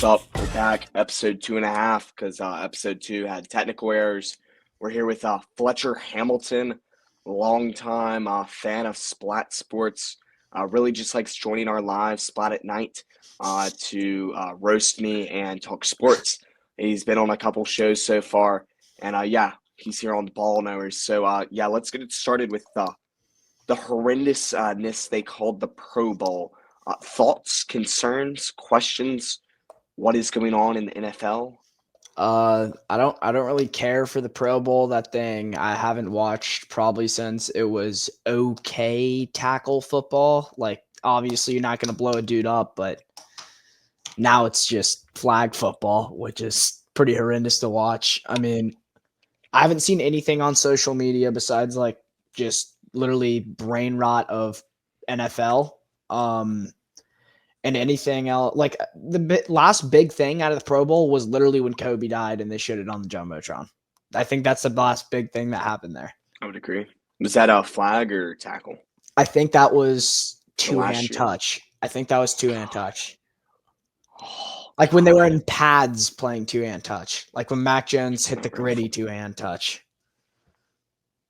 What's up? We're back, episode 2.5, because episode 2 had technical errors. We're here with Fletcher Hamilton, longtime fan of Splat Sports. Really just likes joining our live Splat at Night to roast me and talk sports. He's been on a couple shows so far, and he's here on the Ball Knowers. So let's get it started with the horrendousness they called the Pro Bowl. Thoughts, concerns, questions? What is going on in the NFL? I don't really care for the Pro Bowl. That thing I haven't watched probably since it was okay tackle football. Like obviously you're not gonna blow a dude up, but now it's just flag football, which is pretty horrendous to watch. I mean, I haven't seen anything on social media besides like just literally brain rot of NFL. And anything else, like the last big thing out of the Pro Bowl was literally when Kobe died and they showed it on the Jumbotron. I think that's the last big thing that happened there. I would agree. Was that a flag or tackle I think that was for last two-hand year? touch. I think that was two-hand touch. Oh, Like when they were God. in pads playing two-hand touch. Like when Mac Jones hit the gritty two-hand touch.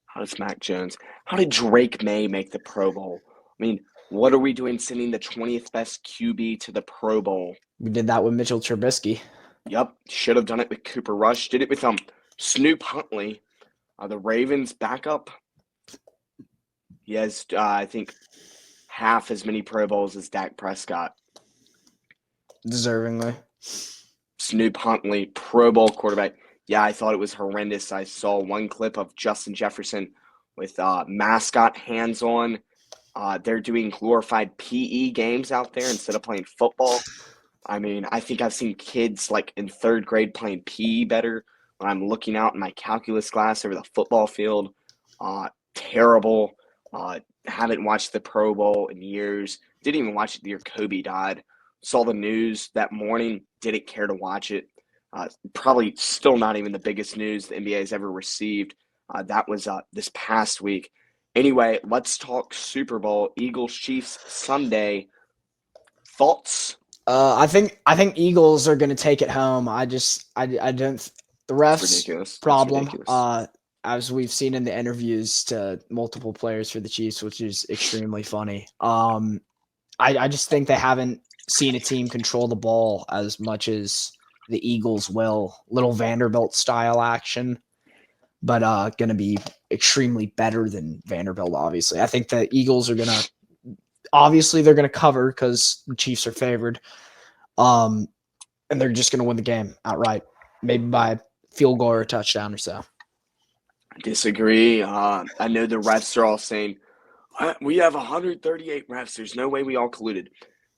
How does Mac Jones? How did Drake May make the Pro Bowl? I mean, what are we doing sending the 20th best QB to the Pro Bowl? We did that with Mitchell Trubisky. Yep, should have done it with Cooper Rush. Did it with Snoop Huntley, the Ravens backup. He has, I think, half as many Pro Bowls as Dak Prescott. Deservingly. Snoop Huntley, Pro Bowl quarterback. Yeah, I thought it was horrendous. I saw one clip of Justin Jefferson with mascot hands on. They're doing glorified PE games out there instead of playing football. I mean, I think I've seen kids like in third grade playing PE better when I'm looking out in my calculus class over the football field. Terrible. Haven't watched the Pro Bowl in years. Didn't even watch it the year Kobe died. Saw the news that morning. Didn't care to watch it. Probably still not even the biggest news the NBA has ever received. That was this past week. Anyway, let's talk Super Bowl. Eagles Chiefs Sunday. Thoughts? I think Eagles are going to take it home. I don't the It's refs ridiculous. It's problem. ridiculous. As we've seen in the interviews to multiple players for the Chiefs, which is extremely funny. I just think they haven't seen a team control the ball as much as the Eagles will. Little Vanderbilt style action, but going to be extremely better than Vanderbilt. Obviously, I think the Eagles are going to. Obviously, they're going to cover because the Chiefs are favored. And they're just going to win the game outright, maybe by field goal or a touchdown or so. I disagree. I know the refs are all saying, we have 138 refs. There's no way we all colluded.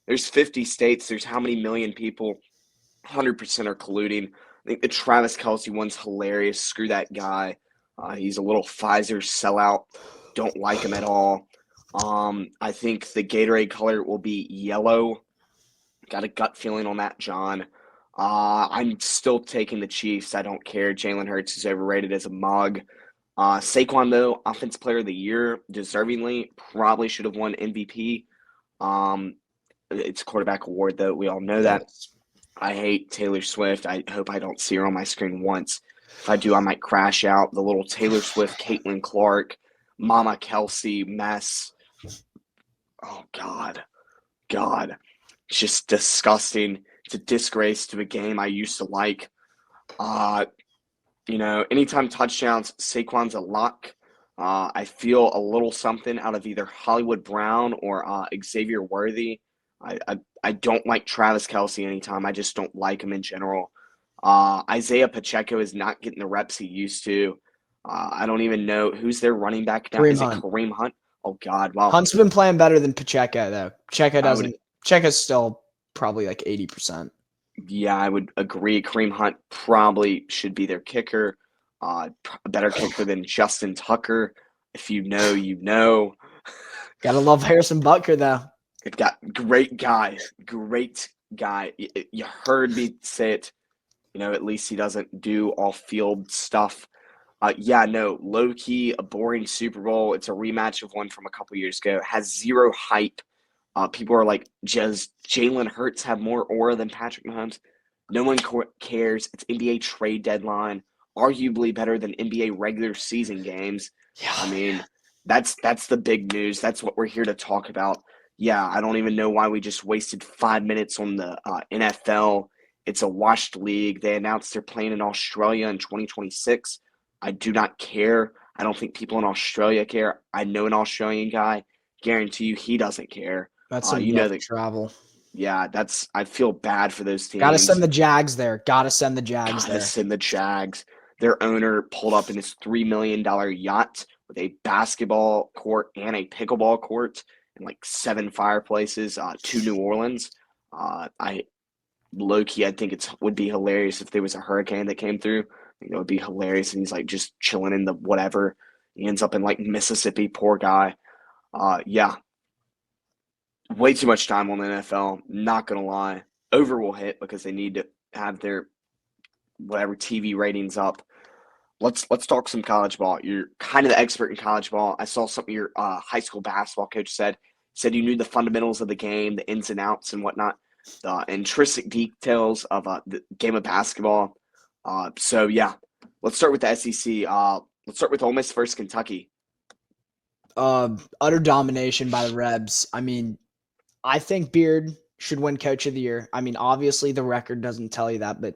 There's 50 states. There's how many million people? 100% are colluding. I think the Travis Kelce one's hilarious. Screw that guy. He's a little Pfizer sellout. Don't like him at all. I think the Gatorade color will be yellow. Got a gut feeling on that, John. I'm still taking the Chiefs. I don't care. Jalen Hurts is overrated as a mug. Saquon, though, Offensive Player of the Year, deservingly, probably should have won MVP. It's a quarterback award, though. We all know that. I hate Taylor Swift. I hope I don't see her on my screen once. If I do, I might crash out. The little Taylor Swift, Caitlin Clark, Mama Kelsey mess. Oh, God. God. It's just disgusting. It's a disgrace to a game I used to like. Anytime touchdowns, Saquon's a lock. I feel a little something out of either Hollywood Brown or Xavier Worthy. I don't like Travis Kelce anytime. I just don't like him in general. Isaiah Pacheco is not getting the reps he used to. I don't even know who's their running back now. Kareem Is it Hunt. Kareem Hunt? Oh, God. Well, Hunt's been playing better than Pacheco, though. Pacheco I would, doesn't. Pacheco's still probably like 80%. yeah, I would agree. Kareem Hunt probably should be their kicker. A better kicker than Justin Tucker. If you know, you know. Gotta love Harrison Butker, though. It got great guy. Great guy. You heard me say it. At least he doesn't do off-field stuff. Low-key, a boring Super Bowl. It's a rematch of one from a couple years ago. It has zero hype. People are like, does Jalen Hurts have more aura than Patrick Mahomes? No one cares. It's NBA trade deadline, arguably better than NBA regular season games. I Yeah. mean, that's the big news. That's what we're here to talk about. Yeah, I don't even know why we just wasted 5 minutes on the NFL. It's a washed league. They announced they're playing in Australia in 2026. I do not care. I don't think people in Australia care. I know an Australian guy. Guarantee you, he doesn't care. That's some You know rough that. travel. Yeah, that's. I feel bad for those Gotta send teams. the Jags there. Gotta send the Jags Gotta there. send the Jags. Their owner pulled up in his $3 million yacht with a basketball court and a pickleball court and like 7 fireplaces to New Orleans. I low key, I think it would be hilarious if there was a hurricane that came through. I think that would be hilarious, and he's like just chilling in the whatever. He ends up in like Mississippi. Poor guy. Yeah, way too much time on the NFL. Not gonna lie, over will hit because they need to have their whatever TV ratings up. Let's talk some college ball. You're kind of the expert in college ball. I saw something your high school basketball coach said. Said you knew the fundamentals of the game, the ins and outs and whatnot, the intrinsic details of the game of basketball. So yeah, let's start with the SEC. Let's start with Ole Miss versus Kentucky. Utter domination by the Rebs. I mean, I think Beard should win Coach of the Year. I mean, obviously the record doesn't tell you that, but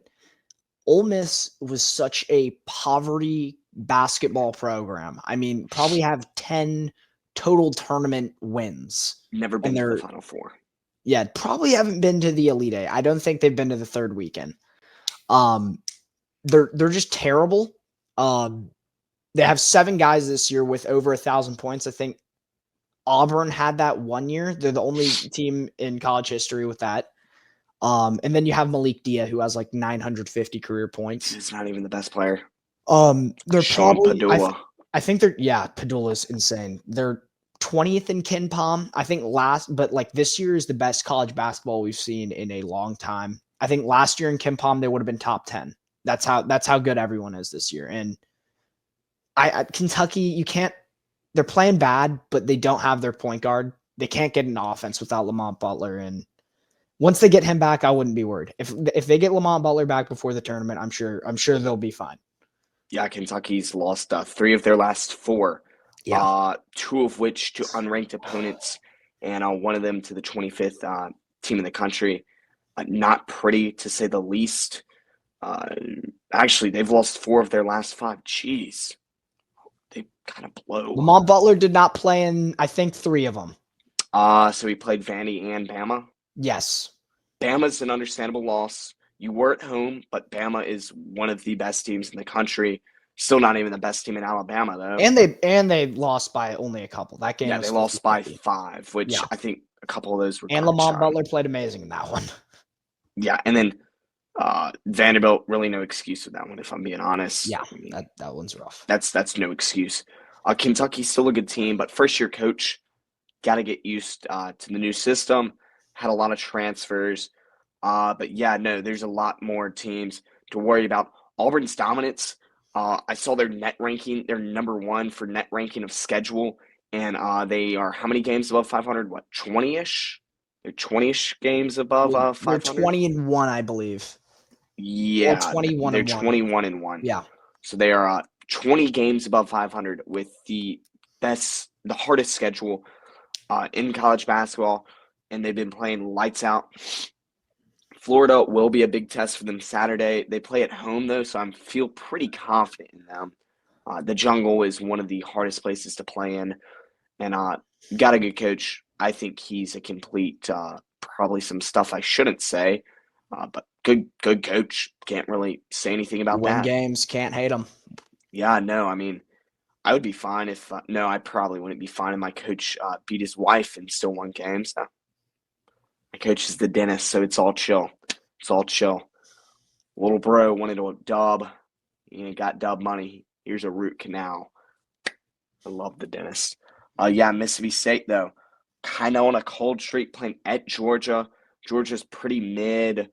Ole Miss was such a poverty basketball program. I mean, probably have 10 total tournament wins. Never And been to the they're, Final Four. yeah, probably haven't been to the Elite Eight. I don't think they've been to the third weekend. Um, they're just terrible. Um, they have 7 guys this year with over 1,000 points. I think Auburn had that one year. They're the only team in college history with that. And then you have Malik Dia, who has like 950 career points. He's not even the best player. They're Sean probably Padula. I think they're Padula's insane. They're 20th in Ken Palm. I think but like this year is the best college basketball we've seen in a long time. I think last year in Ken Palm they would have been top 10. That's how good everyone is this year. And Kentucky, you can't. They're playing bad, but they don't have their point guard. They can't get an offense without Lamont Butler. And once they get him back, I wouldn't be worried. If they get Lamont Butler back before the tournament, I'm sure they'll be fine. Yeah, Kentucky's lost 3 of their last 4, Yeah. 2 of which to unranked opponents, and one of them to the 25th team in the country. Not pretty, to say the least. Uh, Actually, they've lost 4 of their last 5. Jeez, they kind of blow. Lamont Butler did not play in, I think, 3 of them. So he played Vandy and Bama. Yes. Bama's an understandable loss. You were at home, but Bama is one of the best teams in the country. Still not even the best team in Alabama, though. And they lost by only a couple. That game Yeah, was they lost by 50-50. 5, which Yeah. I think a couple of those were And crunch Lamont time. Butler played amazing in that one. Yeah, and then Vanderbilt, really no excuse with that one, if I'm being honest. Yeah, I mean, that one's rough. that's no excuse. Kentucky's still a good team, but first-year coach, got to get used to the new system. Had a lot of transfers. But yeah, no, there's a lot more teams to worry about. Auburn's dominance. I saw their net ranking. They're number 1 for net ranking of schedule, and they are how many games above 500? What, 20-ish? They're 20-ish games above They're 500. 20-1, I believe. Or Yeah, 21 they're and 1. 21-1. Yeah. So they are 20 games above 500 with the hardest schedule in college basketball, and they've been playing lights out. Florida will be a big test for them Saturday. They play at home, though, so I feel pretty confident in them. The jungle is one of the hardest places to play in, and got a good coach. I think he's a complete, probably some stuff I shouldn't say, but good coach. Can't really say anything about Win that. games, can't hate them. Yeah, no, I mean, I would be fine if no, I probably wouldn't be fine if my coach beat his wife and still won games. No. My coach is the dentist, so it's all chill. It's all chill. Little bro wanted a dub. He ain't got dub money. Here's a root canal. I love the dentist. Yeah, Mississippi State though, kind of on a cold streak, playing at Georgia. Georgia's pretty mid.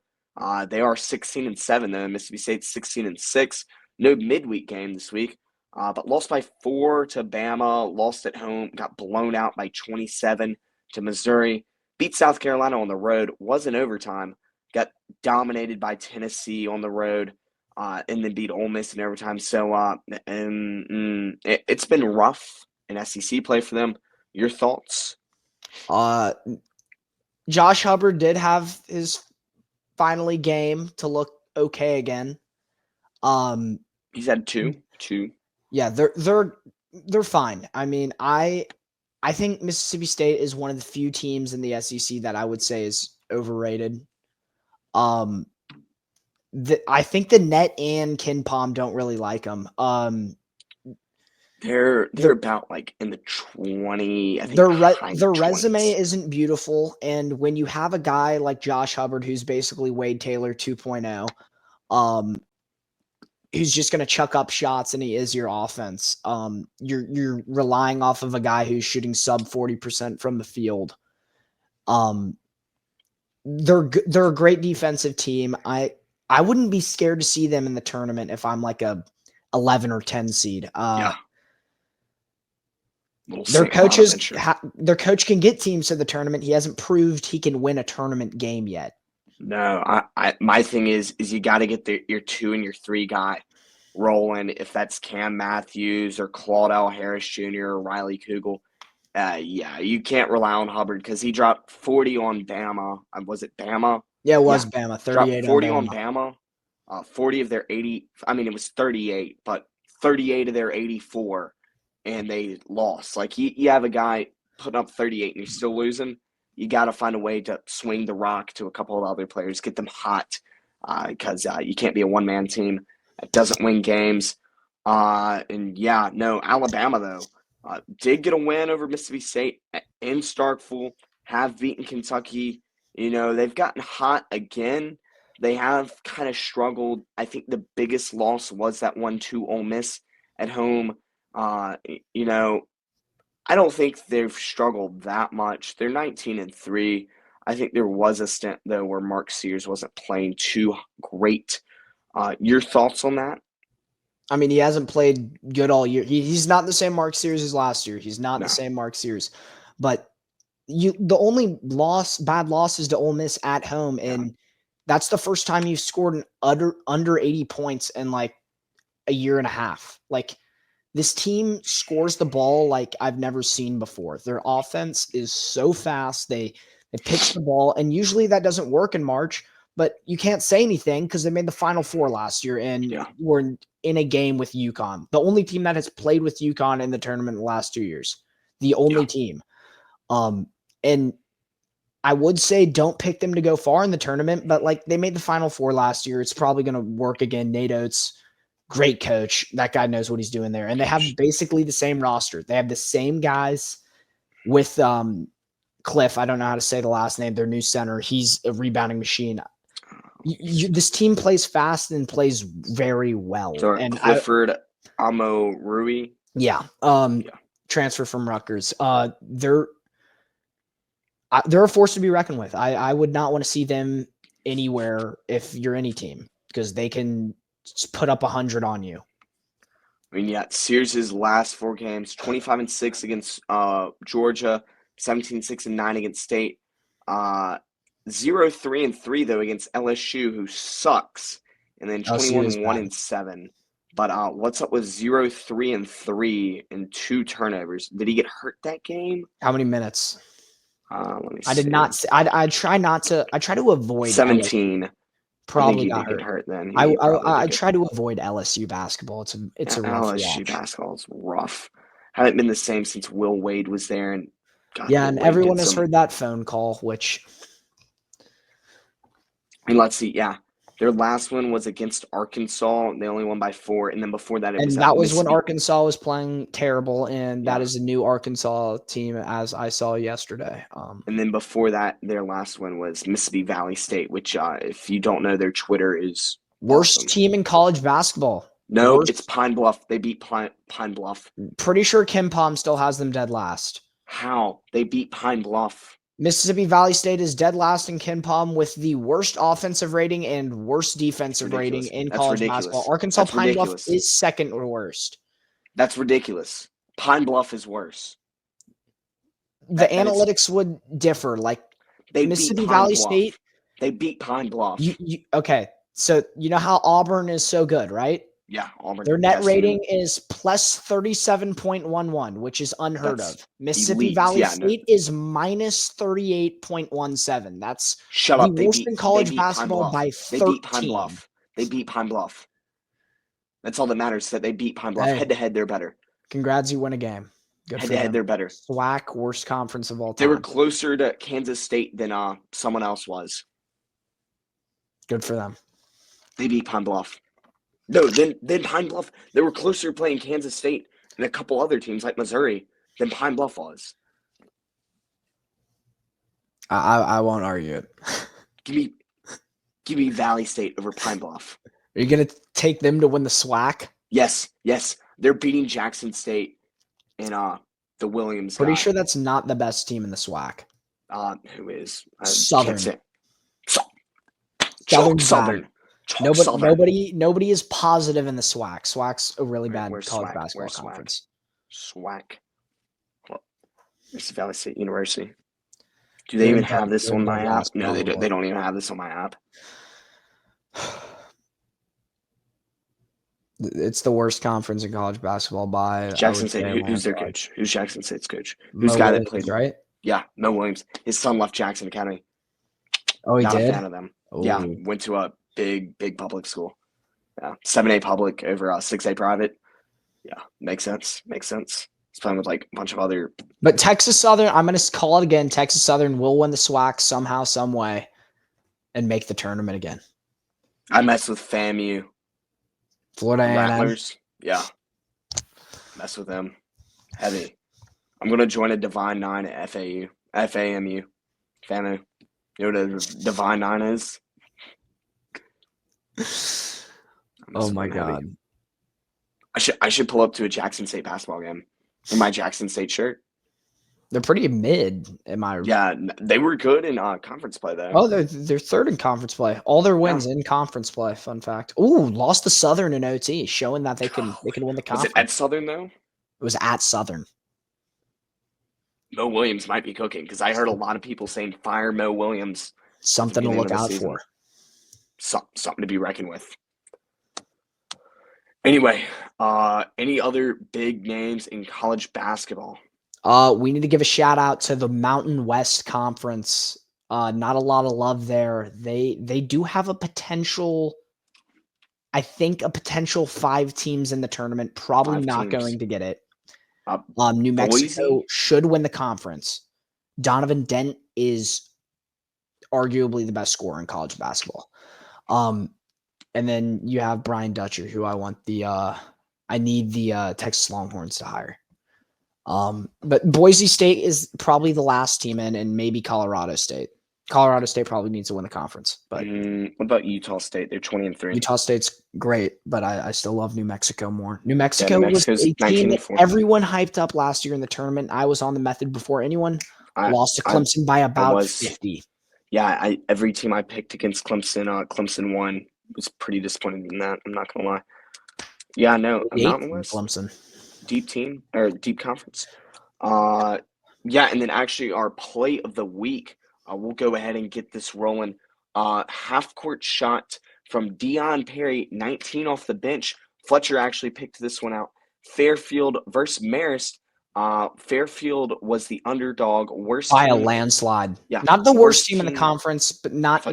They are 16-7 though. Mississippi State's 16-6. No midweek game this week, but lost by 4 to Bama. Lost at home. Got blown out by 27 to Missouri. Beat South Carolina on the road. Was in overtime. got dominated by Tennessee on the road, and then beat Ole Miss in overtime. So, it's been rough in SEC play for them. Your thoughts? Uh, Josh Hubbard did have his finally game to look okay again. He's had two. Yeah, they're fine. I mean, I think Mississippi State is one of the few teams in the SEC that I would say is overrated. I think the Net and Ken Palm don't really like them. They're Their about like in the 20, I think high their resume 20s. isn't beautiful, and when you have a guy like Josh Hubbard, who's basically Wade Taylor 2.0, who's just going to chuck up shots, and he is your offense. You're relying off of a guy who's shooting sub 40% from the field. They're a great defensive team. I wouldn't be scared to see them in the tournament if I'm like a 11 or 10 seed. Yeah. Their coach can get teams to the tournament. He hasn't proved he can win a tournament game yet. No, my thing is you got to get your 2 and your 3 guy rolling. If that's Cam Matthews or Claudell Harris Jr. or Riley Kugel, yeah, you can't rely on Hubbard because he dropped 40 on Bama. Was it Bama? Yeah, it was Bama. 38 dropped 40 on Bama. 40 of their 80. I mean, it was 38, but 38 of their 84, and they lost. Like you have a guy putting up 38 and you're still losing. You got to find a way to swing the rock to a couple of other players, get them hot, because you can't be a one-man team that doesn't win games. And yeah, no, Alabama though did get a win over Mississippi State in Starkville. Have beaten Kentucky. You know, they've gotten hot again. They have kind of struggled. I think the biggest loss was that 1-2 Ole Miss at home. You know, I don't think they've struggled that much. They're 19-3. I think there was a stint though where Mark Sears wasn't playing too great. Your thoughts on that? I mean, he hasn't played good all year. He's not the same Mark Sears as last year. He's not No. the same Mark Sears. But the only bad loss is to Ole Miss at home, and that's the first time you've scored an under 80 points in like a year and a half. Like, this team scores the ball like I've never seen before. Their offense is so fast. They pitch the ball, and usually that doesn't work in March, but you can't say anything because they made the Final Four last year and were in a game with UConn. The only team that has played with UConn in the tournament in the last 2 years. The only team. And I would say don't pick them to go far in the tournament, but like they made the Final Four last year. It's probably going to work again. Nate Oates, great coach. That guy knows what he's doing there. And they have basically the same roster. They have the same guys with Cliff. I don't know how to say the last name. Their new center. He's a rebounding machine. This team plays fast and plays very well. So and Clifford Amorui. Yeah. Transfer from Rutgers. They're a force to be reckoned with. I would not want to see them anywhere if you're any team because they can put up 100 on you. I mean, yeah, Sears' last 4 games, 25-6 against Georgia, 17-6-9 against State, 0-3-3 though against LSU, who sucks, and then 21-1-7. But what's up with 0-3-3 and 2 turnovers? Did he get hurt that game? How many minutes? Let me see. I did not. I try not to. I try to avoid 17. LSU. Probably I think he got did hurt. get hurt then. I try to avoid LSU basketball. It's a rough LSU watch. basketball is rough. Haven't been the same since Will Wade was there, and and everyone has heard that phone call. Which, I mean, let's see. Yeah, their last one was against Arkansas. They only won by 4, and then before that, that was when Arkansas was playing terrible, and that is a new Arkansas team, as I saw yesterday. And then before that, their last one was Mississippi Valley State, which, if you don't know, their Twitter is worst awesome. Team in college basketball. No, it's Pine Bluff. They beat Pine Bluff. Pretty sure Ken Palm still has them dead last. How? They beat Pine Bluff. Mississippi Valley State is dead last in Ken Palm with the worst offensive rating and worst defensive rating in college basketball. Arkansas Pine Bluff is second worst. That's ridiculous. Pine Bluff is worse. The analytics would differ. Like Mississippi Valley State, They beat Pine Bluff. Okay, so you know how Auburn is so good, right? Yeah, Auburn. Their net Best team rating is plus 37.11, which is unheard That's of. Mississippi elite. Valley Yeah, no. State is minus 38.17. That's Shut the up. worst in They college beat Pine basketball Bluff. by They beat Pine 13. Bluff. They beat Pine Bluff. That's all that matters, that they beat Pine Bluff. Hey, Head to head, they're better. congrats, you win a game. Good Head for to head, them. they're better. SWAC, worst conference of all They were time. closer to Kansas State than someone else was. Good for them. They beat Pine Bluff. No, then Pine Bluff, they were closer playing Kansas State and a couple other teams like Missouri than Pine Bluff was. I won't argue it. Give me Valley State over Pine Bluff. Are you going to take them to win the SWAC? Yes. They're beating Jackson State and the Williams Pretty guy. sure that's not the best team in the SWAC. Who is? Southern. Southern. Nobody is positive in the SWAC. SWAC's a really bad college basketball conference. SWAC. Well, it's Valley State University. Do they even have this on my app? No, they don't even have this on my app. It's the worst conference in college basketball by Jackson State. Who's their coach? Who's Jackson State's coach? Who's the guy Williams, that played? Right? Yeah, Mo Williams. His son left Jackson Academy. Oh, he Not did? a fan of them. Ooh. Yeah, went to a big public school. Yeah, 7A public over 6A private. Yeah, makes sense. He's playing with like a bunch of other. But Texas Southern, I'm going to call it again. Texas Southern will win the SWAC somehow, some way, and make the tournament again. I mess with FAMU. Florida A&M. Rattlers. Yeah, mess with them. Heavy. I'm gonna join a Divine Nine at FAMU. FAMU. You know what a Divine Nine is? Oh my god! I should pull up to a Jackson State basketball game in my Jackson State shirt. They're pretty mid. Yeah, they were good in conference play though. Oh, they're third in conference play. All their wins in conference play. Fun fact. Ooh, lost to Southern in OT, showing that they can win the conference. Was it at Southern though? It was at Southern. Mo Williams might be cooking because I heard a lot of people saying fire Mo Williams. Something to look out for. Something to be reckoned with. Anyway, any other big names in college basketball? We need to give a shout out to the Mountain West Conference. Not a lot of love there. They do have a potential. I think a potential 5 teams in the tournament. Probably not going to get it. New Mexico should win the conference. Donovan Dent is arguably the best scorer in college basketball. And then you have Brian Dutcher, who I need the Texas Longhorns to hire. But Boise State is probably the last team in, and maybe Colorado State. Colorado State probably needs to win the conference. But what about Utah State? They're 20-3. Utah State's great, but I still love New Mexico more. New Mexico was a team that 19-4. everyone hyped up last year in the tournament. I was on the method before anyone. Lost to Clemson by about 50. Yeah, every team I picked against Clemson, Clemson won. Was pretty disappointed in that. I'm not gonna lie. Yeah, no, Mountain West, Clemson, deep team or deep conference. Yeah, and then actually our play of the week. We'll go ahead and get this rolling. Half court shot from Dion Perry, 19 off the bench. Fletcher actually picked this one out. Fairfield versus Marist. Fairfield was the underdog. Worst by team. A landslide. Yeah, not the worst team in the conference, but not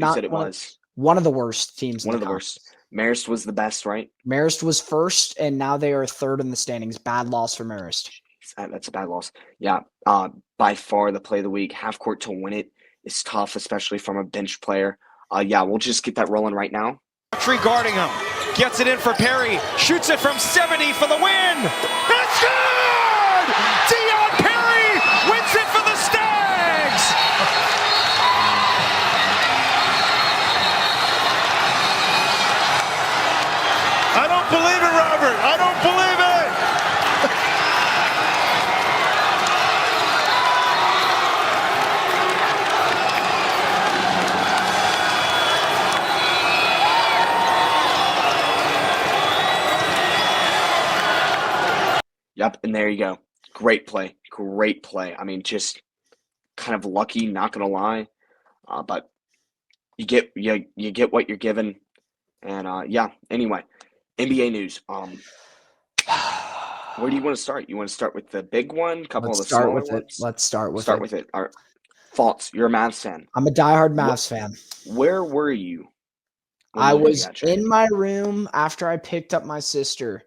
one of the worst teams. One of the worst. Marist was the best, right? Marist was first, and now they are third in the standings. Bad loss for Marist. That's a bad loss. Yeah, by far the play of the week. Half court to win it is tough, especially from a bench player. Yeah, we'll just get that rolling right now. Tree guarding him. Gets it in for Perry. Shoots it from 70 for the win. It's good! Dion Perry wins it for the Stags! I don't believe it, Robert. I don't believe it. Yep, and there you go. Great play. I mean, just kind of lucky, not going to lie. But you get what you're given, and yeah. Anyway, NBA news. Where do you want to start? You want to start with the big one, a couple of Let's the start smaller with it. ones? Let's start with Start it. with it. All right. Thoughts. You're a Mavs fan. I'm a diehard What? Mavs fan. Where were you when I Luka was got in traded? my room after I picked up my sister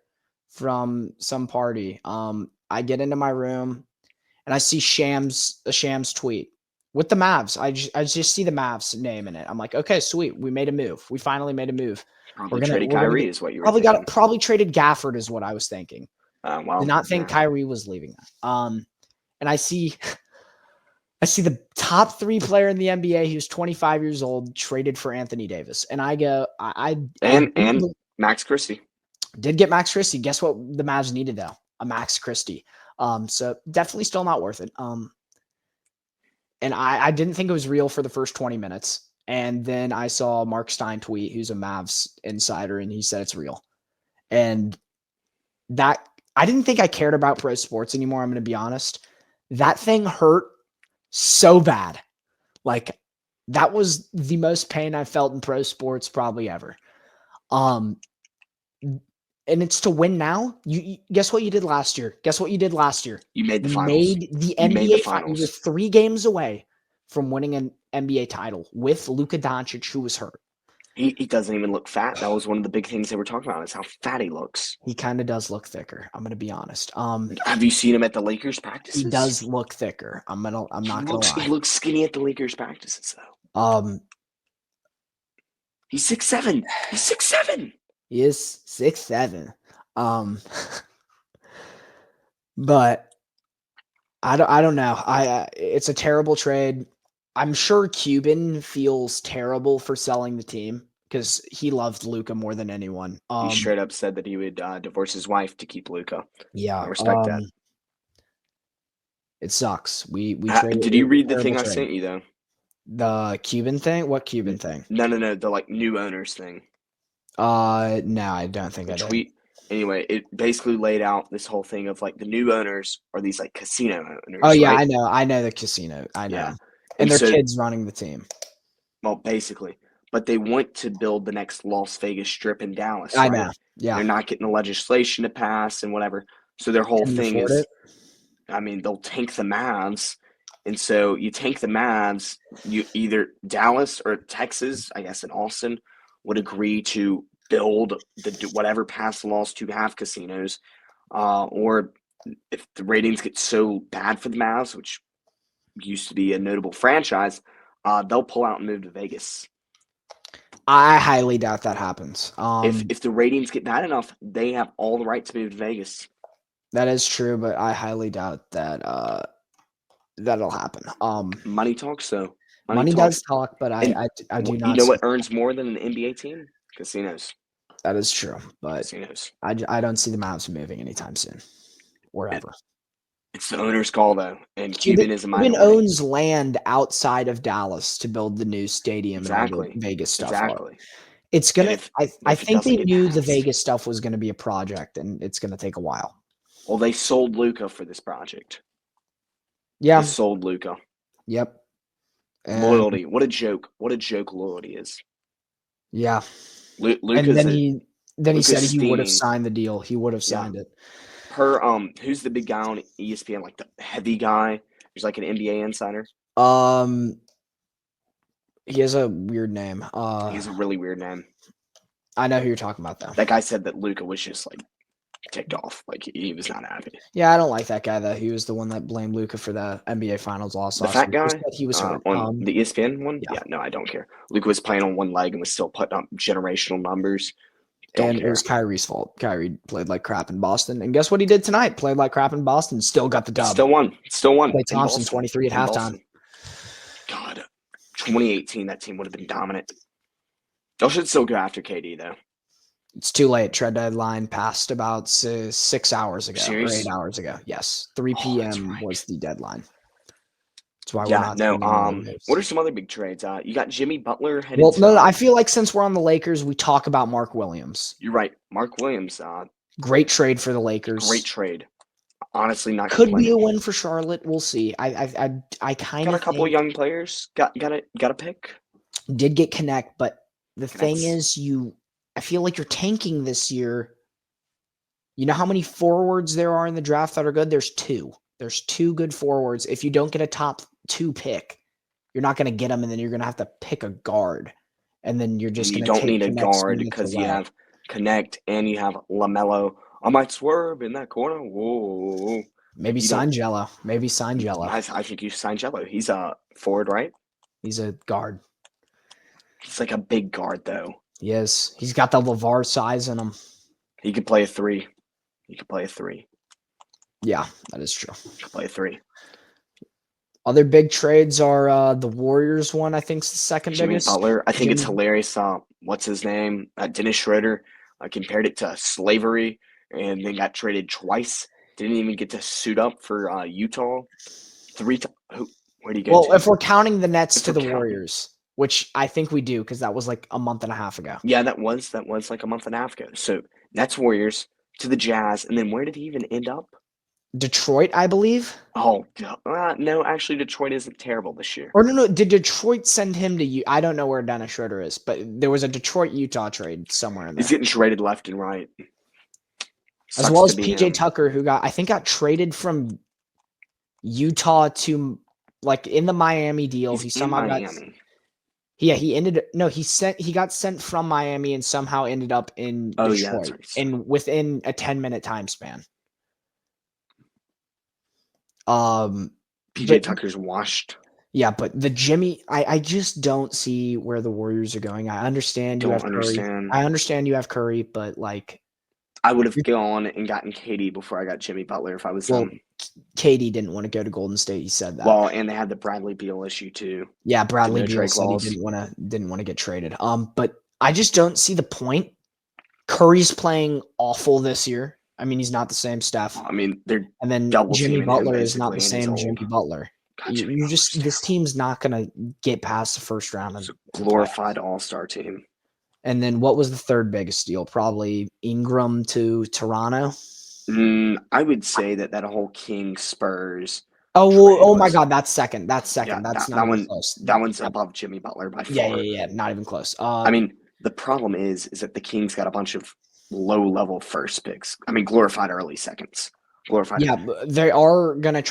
from some party. I get into my room and I see a Shams tweet with the Mavs. I just see the Mavs name in it. I'm like, okay, sweet. We made a move. We finally made a move. Probably We're traded gonna Kyrie get is what you were thinking. probably traded Gafford is what I was thinking. Well, Did not think yeah. Kyrie was leaving. And I see the top 3 player in the NBA who's 25 years old traded for Anthony Davis. And I go, And Max Christie. did get Max Christie. Guess what the Mavs needed though? A Max Christie. So definitely still not worth it. And I didn't think it was real for the first 20 minutes. And then I saw Mark Stein tweet, who's a Mavs insider, and he said it's real. And that I didn't think I cared about pro sports anymore. I'm going to be honest. That thing hurt so bad. Like that was the most pain I felt in pro sports probably ever. And it's to win now. You guess what you did last year? Guess what you did last year? You made the You finals. made the You made the NBA finals. You were 3 games away from winning an NBA title with Luka Doncic, who was hurt. He doesn't even look fat. That was one of the big things they were talking about is how fat he looks. He kind of does look thicker. I'm going to be honest. Have you seen him at the Lakers practices? He does look thicker. I'm not going to lie. He looks skinny at the Lakers practices though. He's 6'7". He's 6'7". He is 6'7". But I don't know. It's a terrible trade. I'm sure Cuban feels terrible for selling the team because he loved Luka more than anyone. He straight up said that he would divorce his wife to keep Luka. Yeah, I respect that. It sucks. We traded. Did you read the thing I sent you though? The Cuban thing? What Cuban thing? No. The like new owners thing. No, I don't think I did. Anyway, it basically laid out this whole thing of like the new owners are these like casino owners. Oh yeah, right? I know the casino. I know. Yeah. And their kids running the team. Well, basically. But they want to build the next Las Vegas Strip in Dallas. I right? know. Yeah. They're not getting the legislation to pass and whatever. So their whole thing is, I mean, they'll tank the Mavs. And so you tank the Mavs, you either Dallas or Texas, I guess in Austin, would agree to build whatever passed laws to have casinos. Or if the ratings get so bad for the Mavs, which used to be a notable franchise, they'll pull out and move to Vegas. I highly doubt that happens. If the ratings get bad enough, they have all the right to move to Vegas. That is true, but I highly doubt that that'll happen. Money talks, though. Money does talk, but I do not. You know what earns more than an NBA team? Casinos. That is true, but casinos. I don't see the Mavs moving anytime soon, or ever. It's the owner's call, though, and Cuban is a minority. Cuban owns land outside of Dallas to build the new stadium and all the Vegas stuff. Exactly. It's gonna. I think they knew the passed. Vegas stuff was going to be a project, and it's going to take a while. Well, they sold Luka for this project. Yeah, they sold Luka. Yep. And loyalty. What a joke. What a joke loyalty is. Yeah. Luka's and then he said he would have signed the deal. He would have signed it. Who's the big guy on ESPN, like the heavy guy? He's like an NBA insider. He has a weird name. He has a really weird name. I know who you're talking about, though. That guy said that Luka was just like ticked off. Like he was not happy. Yeah, I don't like that guy, though. He was the one that blamed Luka for the NBA Finals loss. The fat guy? He was hurt. On the ESPN one? Yeah, no, I don't care. Luka was playing on one leg and was still putting up generational numbers. And it was Kyrie's fault. Kyrie played like crap in Boston. And guess what he did tonight? Played like crap in Boston. Still got the dub. Still won. Klay Thompson, 23 at halftime. God, 2018, that team would have been dominant. Y'all should still go after KD, though. It's too late. Trade deadline passed about 6 hours ago. Serious? Or 8 hours ago. Yes. 3 p.m. was the deadline. That's why we're not. What are some other big trades? You got Jimmy Butler headed. Well, no, I feel like since we're on the Lakers, we talk about Mark Williams. You're right, Mark Williams. Great trade for the Lakers. Great trade. Honestly, not could be a win for Charlotte. We'll see. I kind of got a couple of young players. Got a pick. Did get Connect, but the thing Connect's is, I feel like you're tanking this year. You know how many forwards there are in the draft that are good? There's two. There's two good forwards. If you don't get a top 2 pick, you're not going to get them, and then you're going to have to pick a guard, and then you're and just you going to don't take need a Connect's guard minutes because you away. have Connect and you have LaMelo. I might swerve in that corner. Whoa. Maybe You don't. Sangello. Maybe Sangello. I think you sign Jello. He's a forward, right? He's a guard. He's like a big guard, though. He is. He's got the LeVar size in him. He could play a 3. He could play a 3. Yeah, that is true. He could play a 3. Other big trades are the Warriors one, I think, is the second Jimmy biggest. Butler. I think it's Jimmy- hilarious. What's his name? Dennis Schroeder compared it to slavery and then got traded twice. Didn't even get to suit up for Utah. 3 times. Where'd he go Well, to? if we're counting the Nets If to we're the counting- Warriors, which I think we do because that was like a month and a half ago. Yeah, that was like a month and a half ago. So Nets, Warriors to the Jazz, and then where did he even end up? Detroit, I believe. Oh no, actually Detroit isn't terrible this year. Or no, did Detroit send him to you? I don't know where Dennis Schroeder is, but there was a Detroit-Utah trade somewhere in there. He's getting traded left and right. As well as PJ Tucker, who got traded from Utah to like in the Miami deal. He's He in somehow got Miami. he got sent from Miami and somehow ended up in Oh, Detroit yeah, that's right. and within a 10-minute time span. PJ Tucker's washed. Yeah, but the Jimmy, I just don't see where the Warriors are going. I understand you have Curry. I understand you have Curry, but like I would have gone and gotten KD before I got Jimmy Butler if I was him. KD didn't want to go to Golden State. He said that. Well, and they had the Bradley Beal issue too. Yeah, Bradley no Beal trade said he clause. didn't want to get traded. But I just don't see the point. Curry's playing awful this year. I mean, he's not the same Steph. I mean, they're And then double Jimmy teaming him, Butler is not the basically, and he's same old. Jimmy Butler. God, Jimmy You Butler's just this team's not gonna get past the first round. It's Of a glorified all-star team. And then what was the third biggest deal? Probably Ingram to Toronto. I would say that whole King Spurs. Oh, trade oh my was- God, that's second. That's second. Yeah, that's that not even one- close. That one's above Jimmy Butler by Yeah, far. yeah, not even close. I mean, the problem is that the Kings got a bunch of low-level first picks. I mean, glorified early seconds. Glorified. Yeah, but they are gonna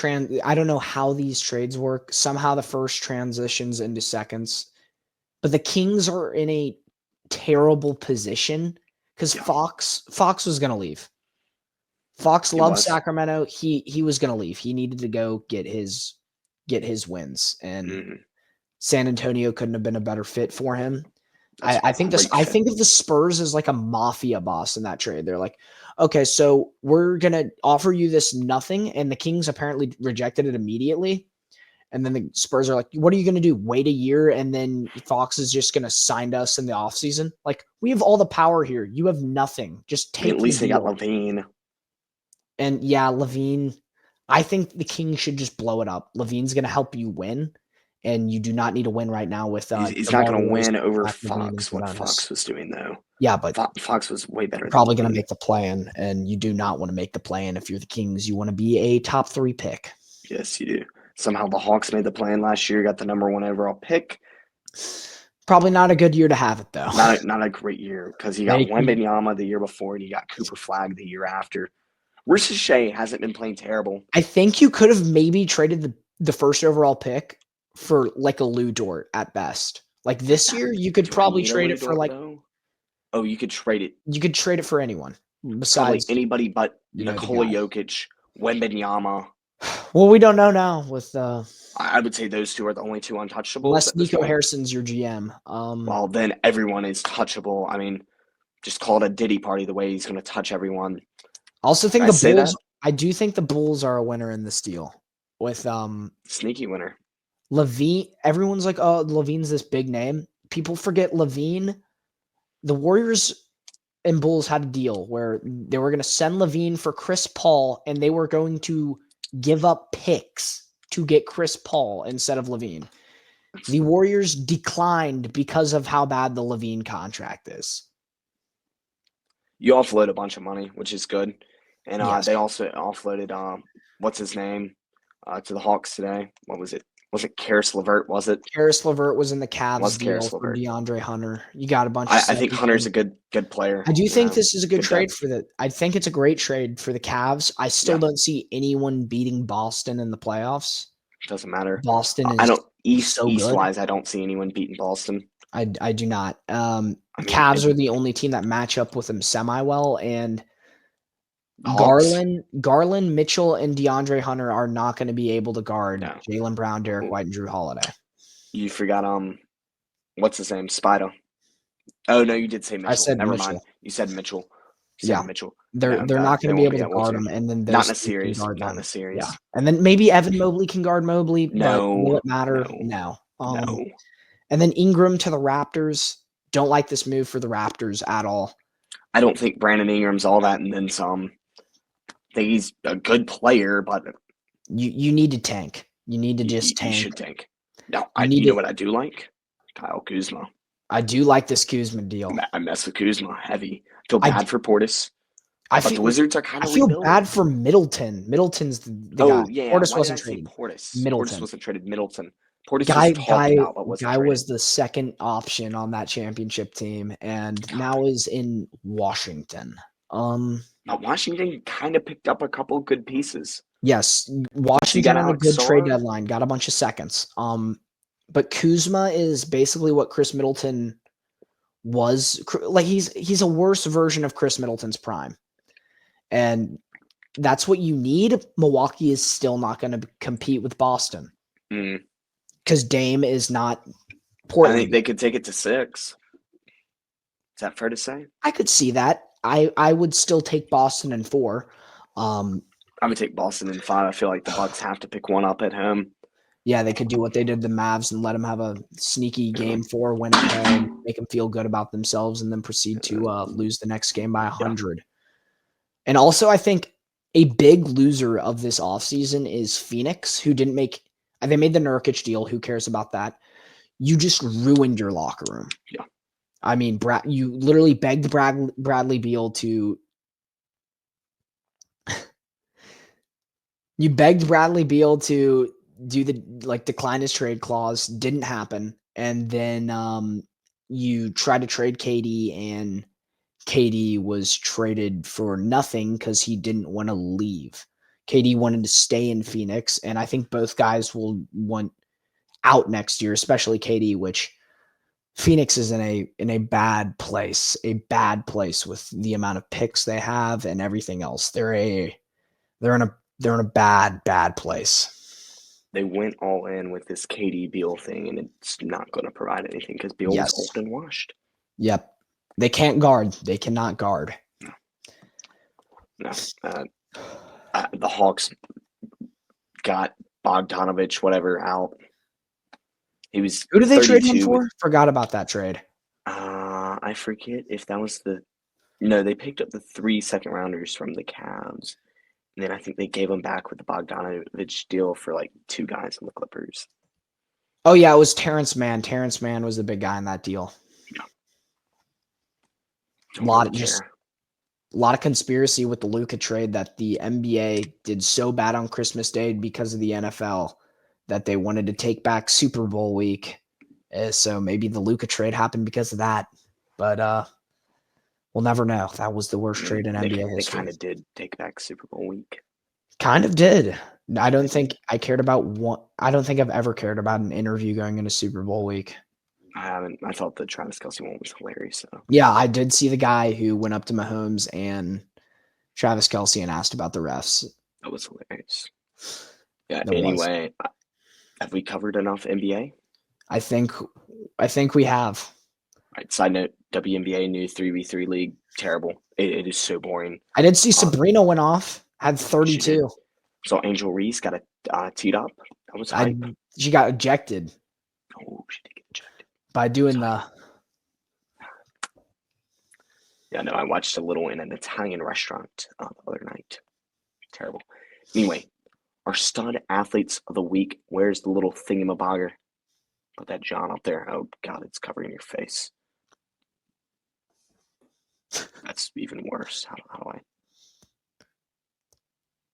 I don't know how these trades work. Somehow the first transitions into seconds, but the Kings are in a terrible position because Yeah. Fox was gonna leave. Fox He loves was. Sacramento. He was gonna leave. He needed to go get his wins, and Mhm. San Antonio couldn't have been a better fit for him. That's I think a this. great I fit. think of the Spurs as like a mafia boss in that trade. They're like, okay, so we're gonna offer you this nothing, and the Kings apparently rejected it immediately. And then the Spurs are like, what are you gonna do? Wait a year, and then Fox is just gonna sign us in the offseason? Like, we have all the power here. You have nothing. Just I mean, take. at least the they got deal. Levine. And yeah, Levine. I think the Kings should just blow it up. Levine's gonna help you win. And you do not need to win right now with. He's not going to DeMar win DeRozan, over Zach LaVine, and Fox. What Sabonis. Fox was doing, though. Yeah, but Fox was way better. you're probably than going to Levine. make the play-in, and you do not want to make the play-in if you're the Kings. You want to be a top 3 pick. Yes, you do. Somehow the Hawks made the play-in last year. Got the number 1 overall pick. Probably not a good year to have it, though. Not a great year because you got Wembanyama the year before and you got Cooper Flag the year after. Risa Shea hasn't been playing terrible. I think you could have maybe traded the first overall pick for like a Lou Dort at best. Like this year, you could Do we probably need a trade Lou it for Dort, like though? Oh, you could trade it. you could trade it for anyone Probably besides. anybody but the Nikola guy. Jokic, Wembanyama. Well, we don't know now with I would say those two are the only two untouchables. unless at this Nico point. Harrison's your GM. Well, then everyone is touchable. I mean, just call it a Diddy party the way he's going to touch everyone. I also think I the say Bulls. that? I do think the Bulls are a winner in this deal with Sneaky winner. Levine. Everyone's like, oh, Levine's this big name. People forget Levine. The Warriors and Bulls had a deal where they were going to send Levine for Chris Paul, and they were going to give up picks to get Chris Paul instead of Levine. The Warriors declined because of how bad the Levine contract is. You offload a bunch of money, which is good. And Yes. they also offloaded, what's his name, to the Hawks today. What was it? Was it Karis LeVert? Was it? Karis LeVert was in the Cavs Was deal Karis for LeVert? DeAndre Hunter. You got a bunch of I think second Hunter's round. a good player. I do think know, this is a good trade depth. for the. I think it's a great trade for the Cavs. I still Yeah. don't see anyone beating Boston in the playoffs. Doesn't matter. Boston I is don't East so good. wise. I don't see anyone beating Boston. I do not. I mean, Cavs are the only team that match up with them semi well, and Hawks. Garland, Mitchell, and DeAndre Hunter are not going to be able to guard No. Jaylen Brown, Derek White, and Drew Holiday. You forgot what's his name? Spider. Oh no, you did say Mitchell. I said Never Mitchell. mind. You said Mitchell. Yeah. Mitchell. They're No, not they going to be won't able to able guard them, and then not those in a two can series. guard Not them. in a series. Yeah, and then maybe Evan Mobley can guard Mobley, but will it matter? No. No. And then Ingram to the Raptors. Don't like this move for the Raptors at all. I don't think Brandon Ingram's all that and then some. I think he's a good player, but you need to tank. You need to just tank. You should tank. No, you know what I do like? Kyle Kuzma. I do like this Kuzma deal. I mess with Kuzma heavy. I feel bad for Portis. But the Wizards are kind of rebuilding. bad for Middleton. Middleton's the guy. Yeah. Portis Why wasn't did I say traded. Portis? Middleton. Portis wasn't traded. Middleton. Portis was talking about, but wasn't traded. Was the second option on that championship team, and now is in Washington. But Washington kind of picked up a couple good pieces. Yes, Washington on a good trade deadline got a bunch of seconds. But Kuzma is basically what Chris Middleton was. Like he's a worse version of Chris Middleton's prime, and that's what you need. Milwaukee is still not going to compete with Boston because Dame is not. Portland. I think they could take it to 6. Is that fair to say? I could see that. I would still take Boston in 4. I would take Boston in 5. I feel like the Bucks have to pick one up at home. Yeah, they could do what they did to the Mavs and let them have a sneaky game 4, win at home, make them feel good about themselves, and then proceed to lose the next game by 100. Yeah. And also, I think a big loser of this offseason is Phoenix, who didn't make – they made the Nurkic deal. Who cares about that? You just ruined your locker room. Yeah. I mean, you literally begged Bradley Beal to you begged Bradley Beal to do the decline his trade clause. Didn't happen. And then you tried to trade KD, and KD was traded for nothing because he didn't want to leave. KD wanted to stay in Phoenix, and I think both guys will want out next year, especially KD, which Phoenix is in a bad place with the amount of picks they have and everything else. They're in a bad place. They went all in with this KD Beal thing, and it's not going to provide anything because Beal is old and washed. Yep, they can't guard. They cannot guard. No. The Hawks got Bogdanovich, whatever, out. He was. Who did they trade him for? Forgot about that trade. I forget if that was No, they picked up the 3 second-rounders from the Cavs. And then I think they gave him back with the Bogdanovich deal for 2 guys on the Clippers. Oh, yeah, it was Terrence Mann. Terrence Mann was the big guy in that deal. Yeah. A lot of conspiracy with the Luka trade that the NBA did so bad on Christmas Day because of the NFL that they wanted to take back Super Bowl week. So maybe the Luka trade happened because of that. But we'll never know. That was the worst trade in NBA history. They kind of did take back Super Bowl week. Kind of did. I don't think I cared about one. I don't think I've ever cared about an interview going into Super Bowl week. I haven't. I thought the Travis Kelce one was hilarious. So. Yeah, I did see the guy who went up to Mahomes and Travis Kelce and asked about the refs. That was hilarious. Yeah. Anyway, have we covered enough NBA? I think we have. All right. Side note: WNBA new 3v3 league, terrible. It is so boring. I did see Sabrina went off, had 32. So Angel Reese got teed up. That was hype. She got ejected. Oh, she did get ejected by doing the. Yeah, no, I watched a little in an Italian restaurant the other night. Terrible. Anyway, our stud athletes of the week. Where's the little thingamabogger? Put that John up there. Oh, God, it's covering your face. That's even worse. How do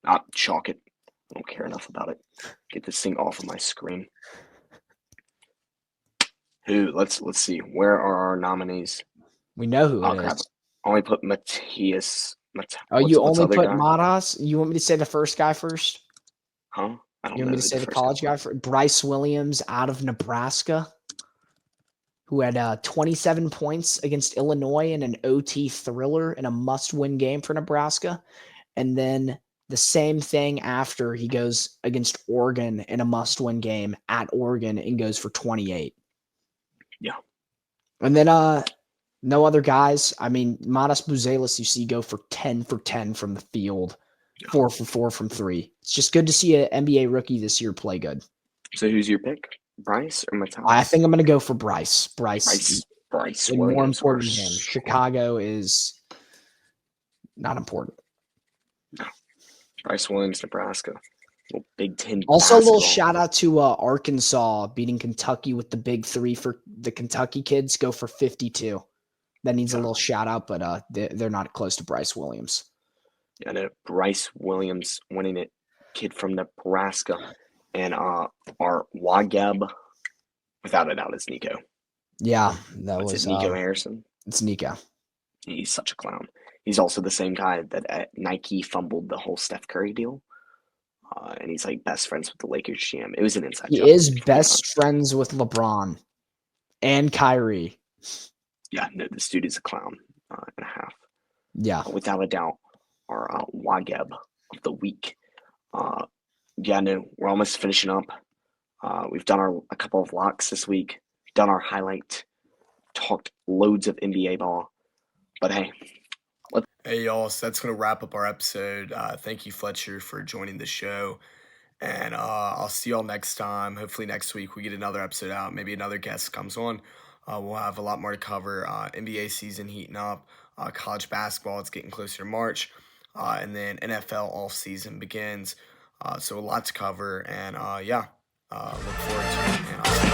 I? Chalk it. I don't care enough about it. Get this thing off of my screen. Let's see. Where are our nominees? We know who Oh it crap! is. Only put Matthias. Oh, What's you what's only other put guy? Matas? You want me to say the first guy first? Huh? I don't You want know me to who say the the first guy college guy was. first? Bryce Williams out of Nebraska, who had 27 points against Illinois in an OT thriller in a must-win game for Nebraska. And then the same thing after he goes against Oregon in a must-win game at Oregon and goes for 28. Yeah. And then no other guys. I mean, Matas Buzelis, you see go for 10 for 10 from the field, 4 for 4 from 3. It's just good to see an NBA rookie this year play good. So who's your pick? Bryce or Matthias? I think I'm going to go for Bryce. Bryce in Williams. more important game. Chicago is not important. No. Bryce Williams, Nebraska. Little Big Ten Also, a little basketball. shout out to Arkansas beating Kentucky with the big 3 for the Kentucky kids. Go for 52. That needs a little shout out, but they're not close to Bryce Williams. Yeah, I know Bryce Williams winning it, kid from Nebraska, and our Wageb, without a doubt, is Nico. Yeah, that was Nico Harrison. It's Nico. He's such a clown. He's also the same guy that at Nike fumbled the whole Steph Curry deal. And he's like best friends with the Lakers GM. It was an inside joke. He is best friends with LeBron and Kyrie. Yeah, no, this dude is a clown and a half. Yeah. Without a doubt, our Wageb of the week. Yeah, no, we're almost finishing up. We've done a couple of locks this week. Done our highlight. Talked loads of NBA ball. But hey. Hey, y'all. So that's going to wrap up our episode. Thank you, Fletcher, for joining the show. And I'll see y'all next time. Hopefully next week we get another episode out. Maybe another guest comes on. We'll have a lot more to cover. NBA season heating up. College basketball, it's getting closer to March. And then NFL off season begins. So a lot to cover. And look forward to it. And